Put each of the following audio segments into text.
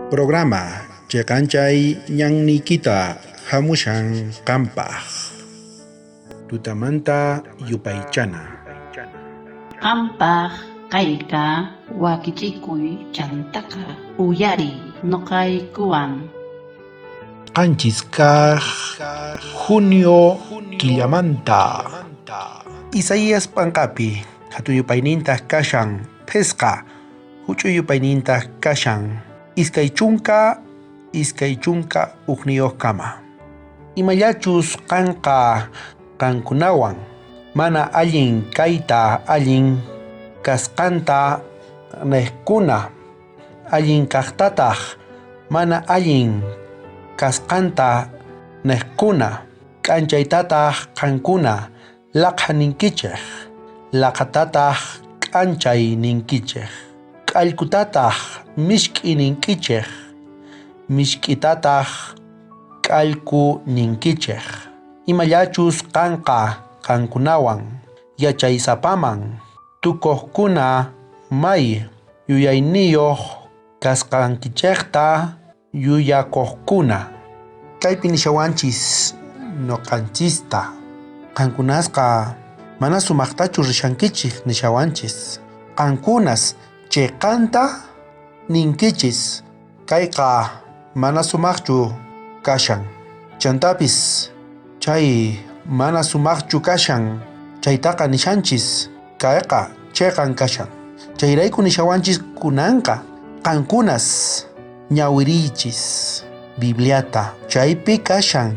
Programa Chekanchay Ñannikita Hamushan Kampaj Tutamanta Yupaychana Qampaq kayka wakichikuy chantaka uyari noqaykuwan. Qanchis kaq Junio killamanta Isaías Pankapi hatuyupayninta kashan Pesqa huch'uyupayninta kashan iskay chunka uqniyuq kama. Imallachus qanqa qankunawan mana allin kayta allin kasqanta niqkuna allin kaqtataq mana allin kasqanta niqkuna k'anchaytataq qankuna laqha ninkichik laqhatataq k'anchay ninkichik k'allkutataq mishk'i ninkichik mishk'itataq k'allku ninkichik imallachus qanqa qankunawan yachaysapaman tukuqkuna may yuyayniyuq kasqankichikta yuyakuqkuna kaypi nishawanchis noqanchista qankunasqa mana sumaqtachu rishankichik nishawanchis qankunas chiqanta ninkichis kayqa mana sumaqchu kashan chantapis chay mana sumaqchu kashan chaytaqa nishanchis kayqa chiqan kashan chayrayku nishawanchis kunanqa qankunas ñawiriychis Bibliata chaypi kashan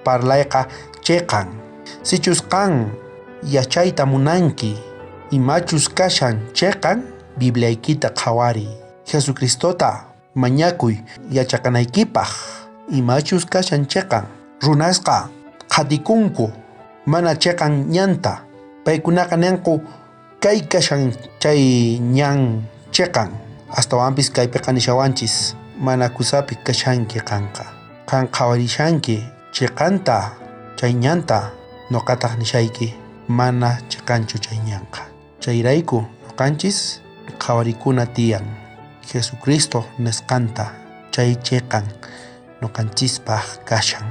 parlayqa chiqan sichus qan yachayta munanki imachus kashan chiqan Bibliaykita qhawariy Jesucristota mañakuy yachaqanaykipaq imachus kashan chiqan runasqa qhatikunku mana chiqan ñanta paykunaqa ninku kay kashan chay ñan chiqan astawanpis kaypiqa nishawanchis mana kusapi kashanki qanqa qan qhawarishanki chiqanta chay ñanta nuqataq nishayki mana chiqanchu chay ñanqa chayrayku nuqanchis qhawarikuna tiyan Jesucristo nisqanta chay chiqan nuqanchispaq kashan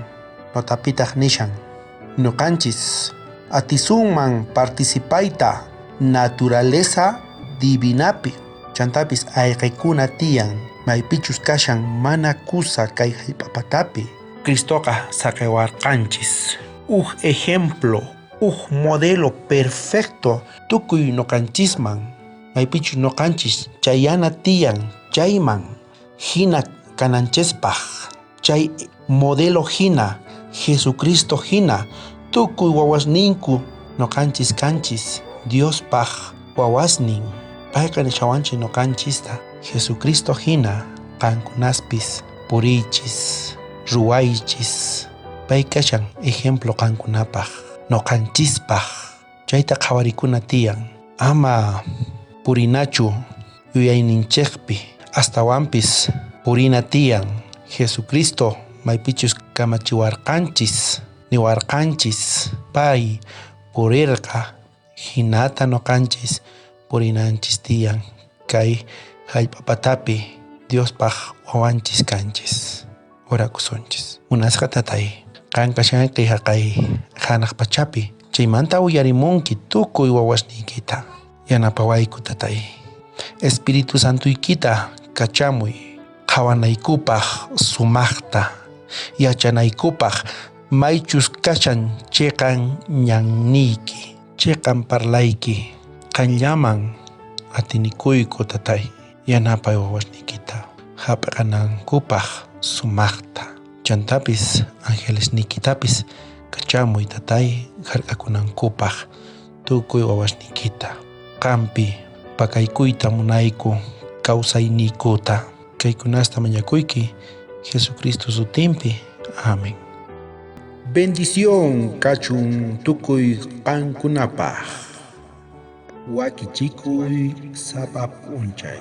notapitaq nishan nuqanchis atisunman participayta naturaleza divinapi chantapis ayqikuna tiyan maypichus kashan mana kusa kay hallp'apatapi Cristoqa saqiwarqanchis ejemplo modelo perfecto tukuy nuqanchisman maypichus nuqanchis chayana tiyan chayman hina kananchispaq chay modelo hina Jesucristo hina tukuy wawasninku nuqanchis kanchis Diospaq wawasnin payqa nishawanchis nuqanchista Jesucristo hina qankunaspis puriychis ruwaychis pay kashan ejemplo qankunapaq nuqanchispaq chayta qhawarikuna tiyan ama purinachu yuyayninchikpi astawanpis purina tiyan Jesucristo maypichus kamachiwarqanchis niwarqanchis pay purirqa hinata nuqanchis purinanchis tiyan kay hallp'apatapi Diospaq wawanchis kanchis orakusunchis munasqa tatay qan kashanki haqay hanaq pachapi chaymanta uyarimunki tukuy wawasniykita yanapawayku tatay Espiritu Santuykita kachamuy qhawanaykupaq sumaqta yachanaykupaq maychus kashan chiqan ñanniyki chiqan parlayki qanllaman atinikuyku tatay yanapay wawasniykita hap'anankupaq sumaqta chantapis angelesniykitapis kachamuy tatay hark'akunankupaq tukuy wawasniykita qanpi pakaykuyta munayku kawsayniykuta kaykunasta mañakuyki Jesucristo sutinpi amén. Bendición kachun tukuy qankunapaq wakichikuy sapa p'unchay